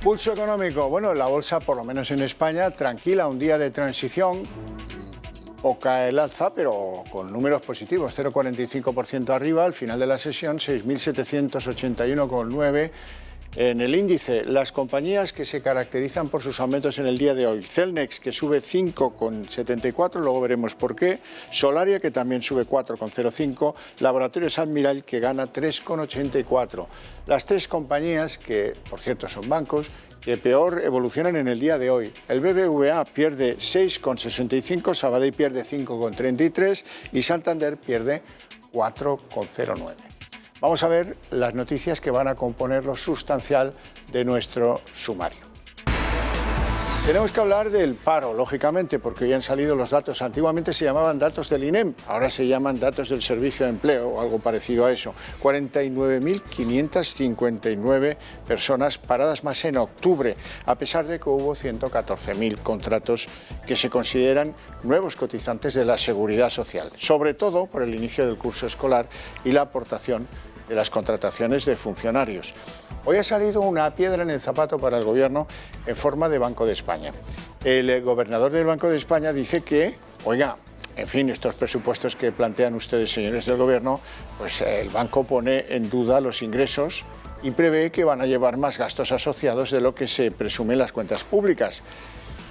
Pulso económico. Bueno, la bolsa, por lo menos en España, tranquila, un día de transición. Poca el alza, pero con números positivos, 0,45% arriba, al final de la sesión, 6.781,9. En el índice, las compañías que se caracterizan por sus aumentos en el día de hoy. Celnex, que sube 5,74, luego veremos por qué. Solaria, que también sube 4,05. Laboratorios Admiral, que gana 3,84. Las tres compañías, que por cierto son bancos, que peor evolucionan en el día de hoy. El BBVA pierde 6,65, Sabadell pierde 5,33 y Santander pierde 4,09. Vamos a ver las noticias que van a componer lo sustancial de nuestro sumario. Tenemos que hablar del paro, lógicamente, porque hoy han salido los datos. Antiguamente se llamaban datos del INEM, ahora se llaman datos del Servicio de Empleo o algo parecido a eso. 49.559 personas paradas más en octubre, a pesar de que hubo 114.000 contratos que se consideran nuevos cotizantes de la Seguridad Social, sobre todo por el inicio del curso escolar y la aportación de las contrataciones de funcionarios. Hoy ha salido una piedra en el zapato para el Gobierno en forma de Banco de España. El gobernador del Banco de España dice que, oiga, en fin, estos presupuestos que plantean ustedes, señores del Gobierno, pues el banco pone en duda los ingresos y prevé que van a llevar más gastos asociados de lo que se presume en las cuentas públicas.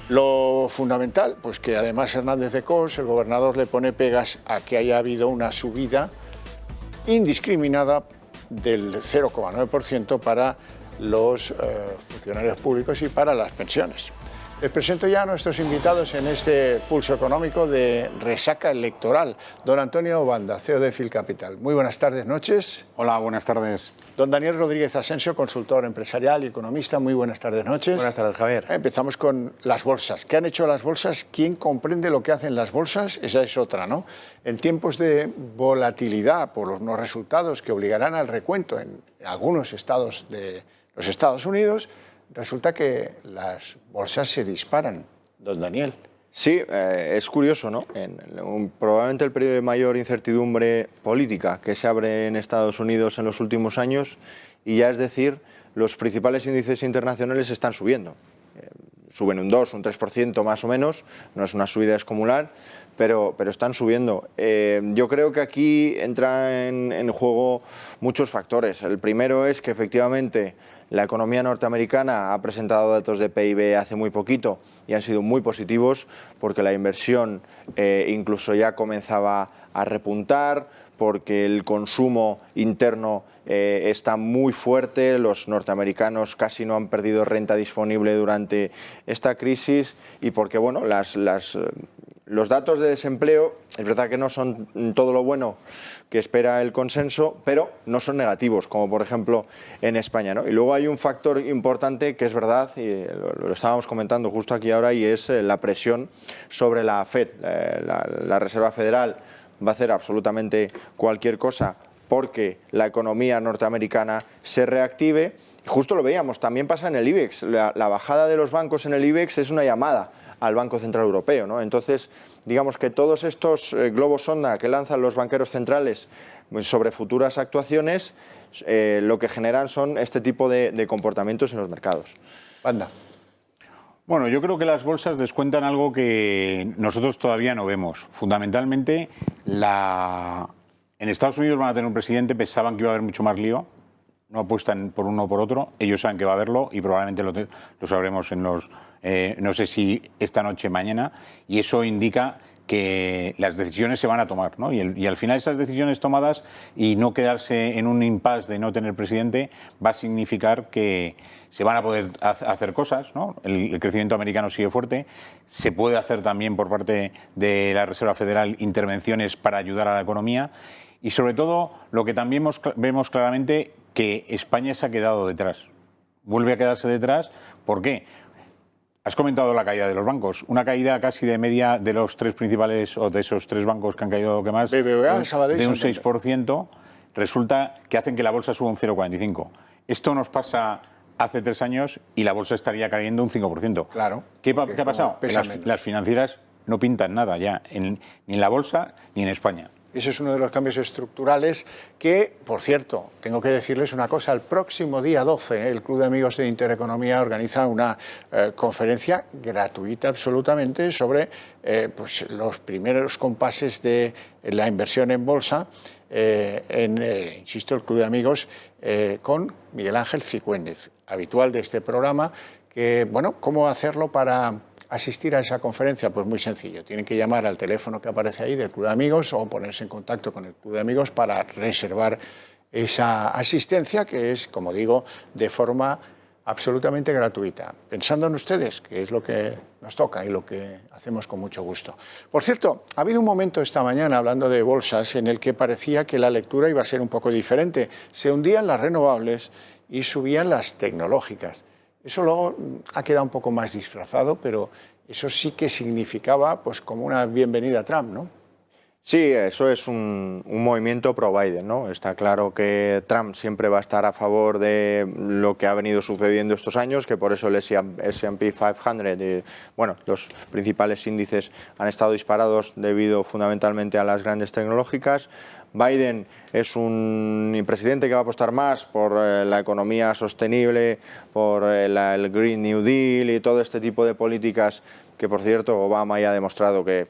Lo fundamental, pues que además Hernández de Cos, el gobernador, le pone pegas a que haya habido una subida indiscriminada del 0,9% para los funcionarios públicos y para las pensiones. Les presento ya a nuestros invitados en este pulso económico de resaca electoral. Don Antonio Banda, CEO de Filcapital. Muy buenas tardes, noches. Hola, buenas tardes. Don Daniel Rodríguez Asensio, consultor empresarial y economista. Muy buenas tardes, noches. Buenas tardes, Javier. Empezamos con las bolsas. ¿Qué han hecho las bolsas? ¿Quién comprende lo que hacen las bolsas? Esa es otra, ¿no? En tiempos de volatilidad por los no resultados que obligarán al recuento en algunos estados de los Estados Unidos, resulta que las bolsas se disparan, don Daniel. Sí, es curioso, ¿no? Probablemente el periodo de mayor incertidumbre política que se abre en Estados Unidos en los últimos años, y ya es decir, los principales índices internacionales están subiendo. Suben un 2, un 3% más o menos, no es una subida descomunal, pero están subiendo. Yo creo que aquí entran en juego muchos factores. El primero es que efectivamente la economía norteamericana ha presentado datos de PIB hace muy poquito y han sido muy positivos porque la inversión incluso ya comenzaba a repuntar, porque el consumo interno está muy fuerte, los norteamericanos casi no han perdido renta disponible durante esta crisis y porque bueno, los datos de desempleo es verdad que no son todo lo bueno que espera el consenso, pero no son negativos, como por ejemplo en España, ¿no? Y luego hay un factor importante que es verdad, y lo estábamos comentando justo aquí ahora, y es la presión sobre la FED. La Reserva Federal va a hacer absolutamente cualquier cosa porque la economía norteamericana se reactive. Justo lo veíamos, también pasa en el IBEX. La bajada de los bancos en el IBEX es una llamada al Banco Central Europeo, ¿no? Entonces, digamos que todos estos globos sonda que lanzan los banqueros centrales sobre futuras actuaciones, lo que generan son este tipo de comportamientos en los mercados. Banda. Bueno, yo creo que las bolsas descuentan algo que nosotros todavía no vemos. Fundamentalmente, en Estados Unidos van a tener un presidente, pensaban que iba a haber mucho más lío, no apuestan por uno o por otro, ellos saben que va a haberlo y probablemente lo sabremos en los, no sé si esta noche o mañana, y eso indica que las decisiones se van a tomar, ¿no? Y al final esas decisiones tomadas y no quedarse en un impasse de no tener presidente va a significar que se van a poder hacer cosas, ¿no? El crecimiento americano sigue fuerte, se puede hacer también por parte de la Reserva Federal intervenciones para ayudar a la economía y sobre todo lo que también vemos claramente que España se ha quedado detrás, vuelve a quedarse detrás. ¿Por qué? Has comentado la caída de los bancos, una caída casi de media de los tres principales, o de esos tres bancos que han caído que más, BBVA, Sabadell, de un 6%, resulta que hacen que la bolsa suba un 0,45%. Esto nos pasa hace 3 años y la bolsa estaría cayendo un 5%. Claro. ¿Qué ha pasado? Que las financieras no pintan nada ya, ni en la bolsa ni en España. Ese es uno de los cambios estructurales que, por cierto, tengo que decirles una cosa, el próximo día 12 el Club de Amigos de Intereconomía organiza una conferencia gratuita absolutamente sobre pues, los primeros compases de la inversión en bolsa insisto, el Club de Amigos con Miguel Ángel Cigüéndez, habitual de este programa, que, bueno, ¿cómo hacerlo para asistir a esa conferencia? Pues muy sencillo, tienen que llamar al teléfono que aparece ahí del Club de Amigos o ponerse en contacto con el Club de Amigos para reservar esa asistencia que es, como digo, de forma absolutamente gratuita. Pensando en ustedes, que es lo que nos toca y lo que hacemos con mucho gusto. Por cierto, ha habido un momento esta mañana, hablando de bolsas, en el que parecía que la lectura iba a ser un poco diferente. Se hundían las renovables y subían las tecnológicas. Eso luego ha quedado un poco más disfrazado, pero eso sí que significaba pues como una bienvenida a Trump, ¿no? Sí, eso es un movimiento pro-Biden, ¿no? Está claro que Trump siempre va a estar a favor de lo que ha venido sucediendo estos años, que por eso el S&P 500, bueno, los principales índices han estado disparados debido fundamentalmente a las grandes tecnológicas. Biden es un presidente que va a apostar más por la economía sostenible, por el Green New Deal y todo este tipo de políticas que, por cierto, Obama ya ha demostrado que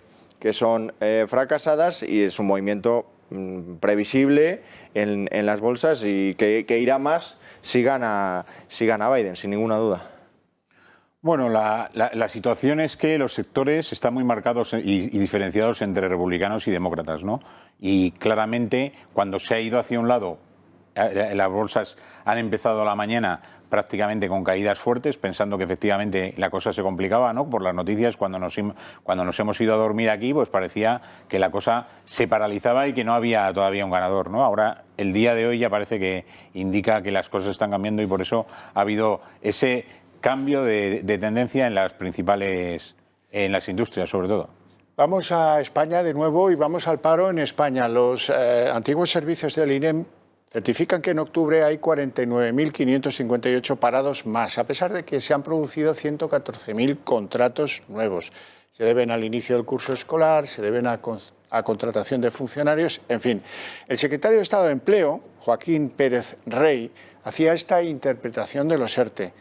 son fracasadas, y es un movimiento previsible en las bolsas y que irá más si gana Biden, sin ninguna duda. Bueno, la situación es que los sectores están muy marcados y diferenciados entre republicanos y demócratas, ¿no? Y claramente, cuando se ha ido hacia un lado, las bolsas han empezado la mañana prácticamente con caídas fuertes, pensando que efectivamente la cosa se complicaba, ¿no? Por las noticias, cuando nos hemos ido a dormir aquí, pues parecía que la cosa se paralizaba y que no había todavía un ganador, ¿no? Ahora, el día de hoy ya parece que indica que las cosas están cambiando, y por eso ha habido ese cambio de tendencia en las principales, en las industrias sobre todo. Vamos a España de nuevo y vamos al paro en España. Los antiguos servicios del INEM certifican que en octubre hay 49.558 parados más, a pesar de que se han producido 114.000 contratos nuevos. Se deben al inicio del curso escolar, se deben a contratación de funcionarios, en fin. El secretario de Estado de Empleo, Joaquín Pérez Rey, hacía esta interpretación de los ERTE.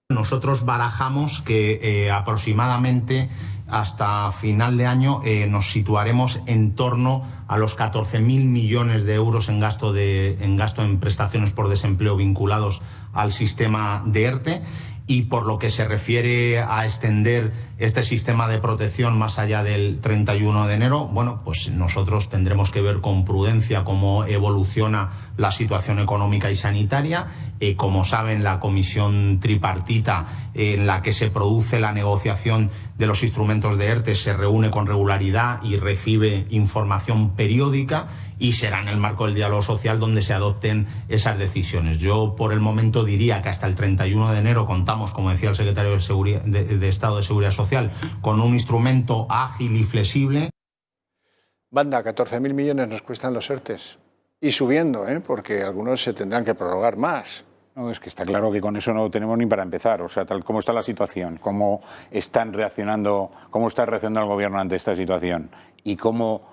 Nosotros barajamos que aproximadamente hasta final de año nos situaremos en torno a los 14.000 millones de euros en gasto en prestaciones por desempleo vinculados al sistema de ERTE. Y por lo que se refiere a extender este sistema de protección más allá del 31 de enero, bueno, pues nosotros tendremos que ver con prudencia cómo evoluciona la situación económica y sanitaria. Como saben, la comisión tripartita en la que se produce la negociación de los instrumentos de ERTE se reúne con regularidad y recibe información periódica, y será en el marco del diálogo social donde se adopten esas decisiones. Yo, por el momento, diría que hasta el 31 de enero contamos, como decía el secretario de Estado de Seguridad Social, con un instrumento ágil y flexible. Banda, 14.000 millones nos cuestan los ERTEs. Y subiendo, porque algunos se tendrán que prorrogar más. No, es que está claro que con eso no tenemos ni para empezar. O sea, tal como está la situación, cómo está reaccionando el gobierno ante esta situación y cómo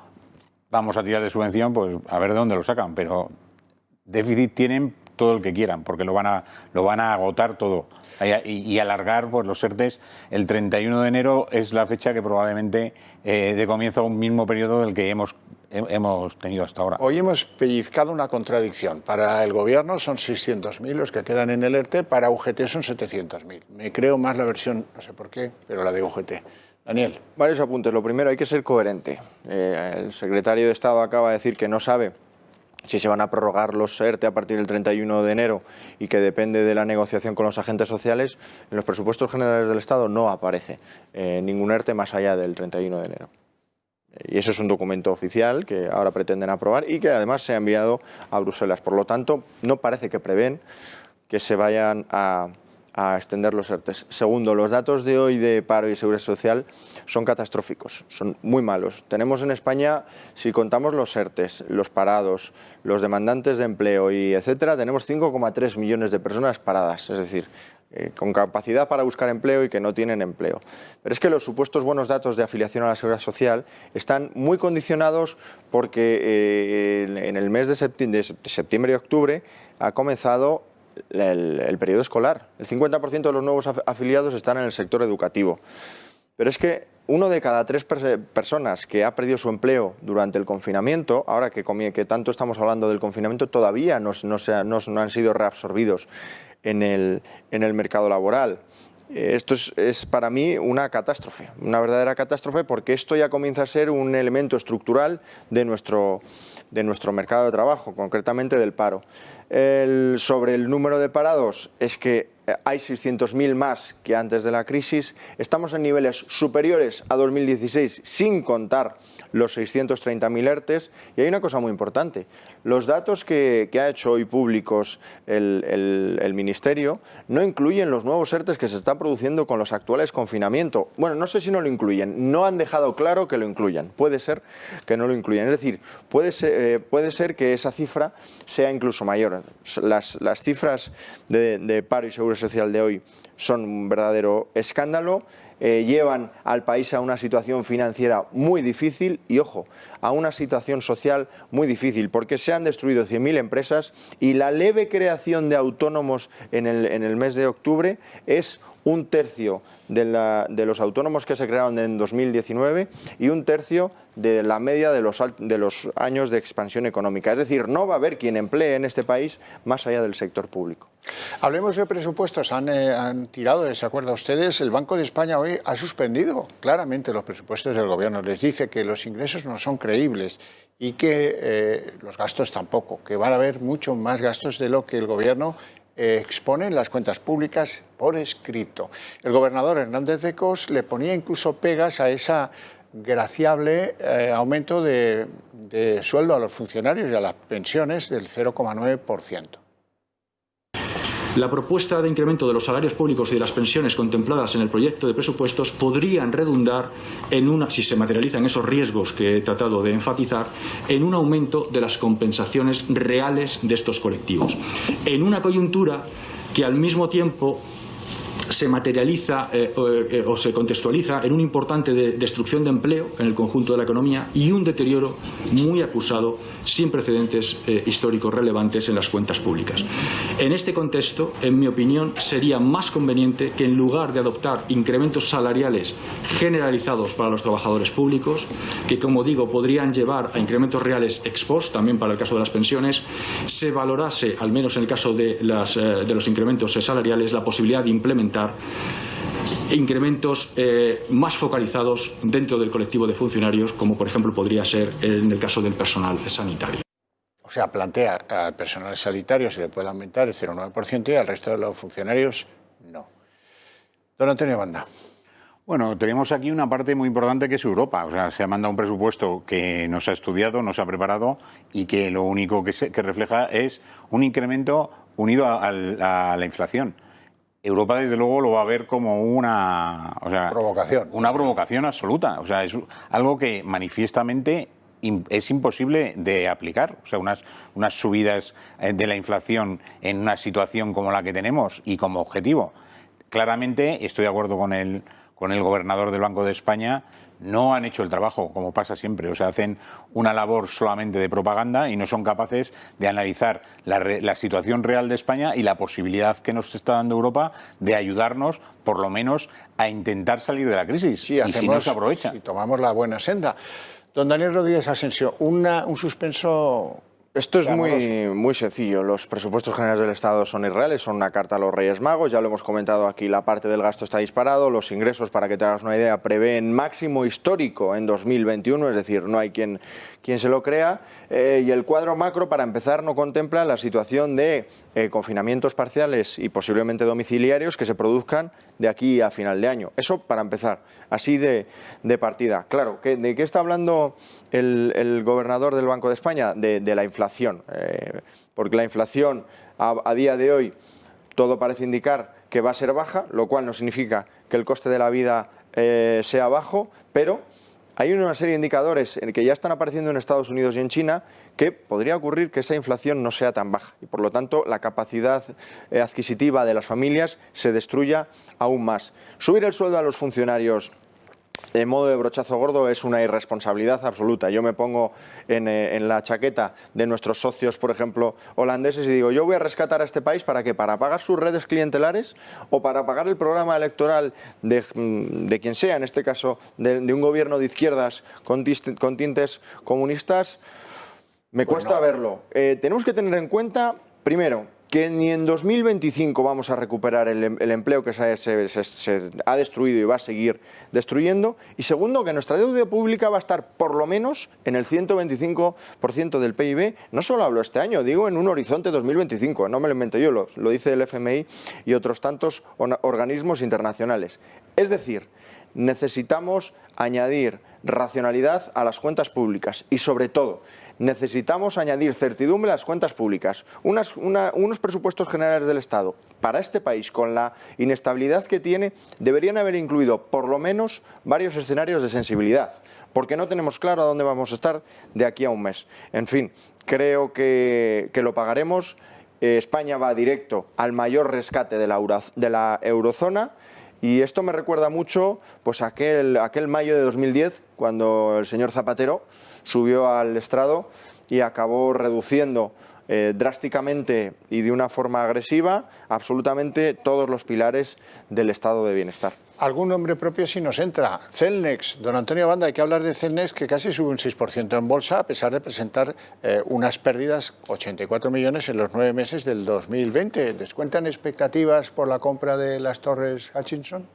vamos a tirar de subvención, pues a ver de dónde lo sacan. Pero déficit tienen todo el que quieran, porque lo van a agotar todo. Y alargar pues, los ERTEs. El 31 de enero es la fecha que probablemente dé comienzo a un mismo periodo del que hemos tenido hasta ahora. Hoy hemos pellizcado una contradicción. Para el gobierno son 600.000 los que quedan en el ERTE, para UGT son 700.000. Me creo más la versión, no sé por qué, pero la de UGT. Daniel. Varios apuntes. Lo primero, hay que ser coherente. El secretario de Estado acaba de decir que no sabe si se van a prorrogar los ERTE a partir del 31 de enero y que depende de la negociación con los agentes sociales. En los presupuestos generales del Estado no aparece ningún ERTE más allá del 31 de enero. Y eso es un documento oficial que ahora pretenden aprobar y que además se ha enviado a Bruselas. Por lo tanto, no parece que prevén que se vayan a a extender los ERTEs. Segundo, los datos de hoy de paro y seguridad social son catastróficos, son muy malos. Tenemos en España, si contamos los ERTEs, los parados, los demandantes de empleo y etcétera, tenemos 5,3 millones de personas paradas, es decir, con capacidad para buscar empleo y que no tienen empleo. Pero es que los supuestos buenos datos de afiliación a la seguridad social están muy condicionados porque en el mes de septiembre y octubre ha comenzado el periodo escolar. El 50% de los nuevos afiliados están en el sector educativo. Pero es que 1 de cada 3 personas que ha perdido su empleo durante el confinamiento, ahora que tanto estamos hablando del confinamiento, todavía no han sido reabsorbidos en el mercado laboral. Esto es para mí una catástrofe, una verdadera catástrofe, porque esto ya comienza a ser un elemento estructural de nuestro mercado de trabajo, concretamente del paro. Sobre el número de parados, es que hay 600.000 más que antes de la crisis, estamos en niveles superiores a 2016 sin contar los 630.000 ERTEs, y hay una cosa muy importante, los datos que ha hecho hoy públicos el Ministerio no incluyen los nuevos ERTEs que se están produciendo con los actuales confinamientos. Bueno, no sé si no lo incluyen, no han dejado claro que lo incluyan, puede ser que no lo incluyan, es decir, puede ser que esa cifra sea incluso mayor. Las cifras de paro y seguridad social de hoy son un verdadero escándalo, llevan al país a una situación financiera muy difícil y, ojo, a una situación social muy difícil, porque se han destruido 100.000 empresas y la leve creación de autónomos en el mes de octubre es 1/3 de los autónomos que se crearon en 2019 y 1/3 de la media de los años de expansión económica. Es decir, no va a haber quien emplee en este país más allá del sector público. Hablemos de presupuestos. Han tirado de ese acuerdo ustedes. El Banco de España hoy ha suspendido claramente los presupuestos del Gobierno. Les dice que los ingresos no son creíbles y que los gastos tampoco, que van a haber mucho más gastos de lo que el Gobierno expone en las cuentas públicas por escrito. El gobernador Hernández de Cos le ponía incluso pegas a esa graciable aumento de sueldo a los funcionarios y a las pensiones del 0,9%. La propuesta de incremento de los salarios públicos y de las pensiones contempladas en el proyecto de presupuestos podrían redundar si se materializan esos riesgos que he tratado de enfatizar, en un aumento de las compensaciones reales de estos colectivos. En una coyuntura que al mismo tiempo se materializa o se contextualiza en una importante destrucción de empleo en el conjunto de la economía y un deterioro muy acusado, sin precedentes históricos relevantes en las cuentas públicas. En este contexto, en mi opinión, sería más conveniente que, en lugar de adoptar incrementos salariales generalizados para los trabajadores públicos, que, como digo, podrían llevar a incrementos reales ex post, también para el caso de las pensiones, se valorase, al menos en el caso de los incrementos salariales, la posibilidad de implementar incrementos más focalizados dentro del colectivo de funcionarios, como por ejemplo podría ser en el caso del personal sanitario. O sea, plantea al personal sanitario se le puede aumentar el 0,9% y al resto de los funcionarios no. Don Antonio Banda. Bueno, tenemos aquí una parte muy importante que es Europa. O sea, se ha mandado un presupuesto que no se ha estudiado, no se ha preparado y que lo único que refleja es un incremento unido a la inflación. Europa, desde luego, lo va a ver como una provocación. Una provocación absoluta. O sea, es algo que manifiestamente es imposible de aplicar. O sea, unas subidas de la inflación en una situación como la que tenemos y como objetivo. Claramente, estoy de acuerdo con el gobernador del Banco de España, no han hecho el trabajo, como pasa siempre. O sea, hacen una labor solamente de propaganda y no son capaces de analizar la situación real de España y la posibilidad que nos está dando Europa de ayudarnos, por lo menos, a intentar salir de la crisis. Sí, y si no se aprovecha. Y tomamos la buena senda. Don Daniel Rodríguez Asensio, un suspenso. Esto es muy sencillo. Los presupuestos generales del Estado son irreales, son una carta a los Reyes Magos. Ya lo hemos comentado aquí, la parte del gasto está disparado. Los ingresos, para que te hagas una idea, prevén máximo histórico en 2021, es decir, no hay quien se lo crea. Y el cuadro macro, para empezar, no contempla la situación de confinamientos parciales y posiblemente domiciliarios que se produzcan de aquí a final de año. Eso para empezar, así de partida. Claro, ¿de qué está hablando el gobernador del Banco de España? De la inflación. Porque la inflación a día de hoy todo parece indicar que va a ser baja, lo cual no significa que el coste de la vida sea bajo, pero hay una serie de indicadores que ya están apareciendo en Estados Unidos y en China que podría ocurrir que esa inflación no sea tan baja y por lo tanto la capacidad adquisitiva de las familias se destruya aún más. Subir el sueldo a los funcionarios en modo de brochazo gordo es una irresponsabilidad absoluta. Yo me pongo en la chaqueta de nuestros socios, por ejemplo, holandeses y digo, yo voy a rescatar a este país ¿para qué? ¿Para pagar sus redes clientelares o para pagar el programa electoral de quien sea, en este caso de un gobierno de izquierdas con tintes comunistas? Me cuesta verlo. Tenemos que tener en cuenta, primero, que ni en 2025 vamos a recuperar el empleo que se ha destruido y va a seguir destruyendo. Y segundo, que nuestra deuda pública va a estar por lo menos en el 125% del PIB. No solo hablo este año, digo en un horizonte 2025. No me lo invento yo, lo dice el FMI y otros tantos organismos internacionales. Es decir, necesitamos añadir racionalidad a las cuentas públicas y sobre todo necesitamos añadir certidumbre a las cuentas públicas. Unos presupuestos generales del Estado para este país, con la inestabilidad que tiene, deberían haber incluido por lo menos varios escenarios de sensibilidad, porque no tenemos claro a dónde vamos a estar de aquí a un mes. En fin, creo que lo pagaremos. España va directo al mayor rescate de la eurozona. Y esto me recuerda mucho pues aquel mayo de 2010, cuando el señor Zapatero subió al estrado y acabó reduciendo drásticamente y de una forma agresiva absolutamente todos los pilares del estado de bienestar. Algún nombre propio si nos entra. Celnex, don Antonio Banda, hay que hablar de Celnex, que casi sube un 6% en bolsa, a pesar de presentar unas pérdidas, 84 millones en los 9 meses del 2020. ¿Descuentan expectativas por la compra de las torres Hutchison?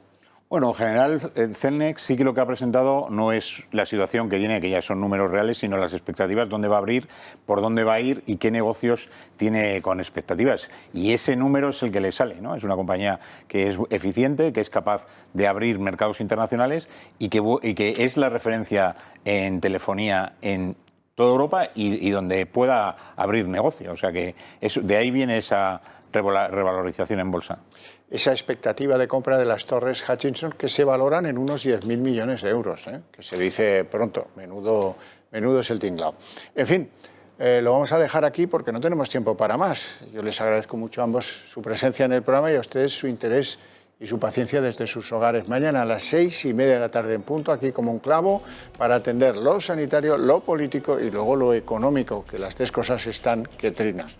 Bueno, en general, Celnex sí que lo que ha presentado no es la situación que tiene, que ya son números reales, sino las expectativas, dónde va a abrir, por dónde va a ir y qué negocios tiene con expectativas. Y ese número es el que le sale, ¿no? Es una compañía que es eficiente, que es capaz de abrir mercados internacionales y que es la referencia en telefonía en toda Europa y donde pueda abrir negocio. O sea que de ahí viene esa revalorización en bolsa. Esa expectativa de compra de las torres Hutchison que se valoran en unos 10.000 millones de euros, que se dice pronto, menudo es el tinglao. En fin, lo vamos a dejar aquí porque no tenemos tiempo para más. Yo les agradezco mucho a ambos su presencia en el programa y a ustedes su interés y su paciencia desde sus hogares. Mañana a las 6:30 de la tarde en punto, aquí como un clavo, para atender lo sanitario, lo político y luego lo económico, que las tres cosas están que trinan.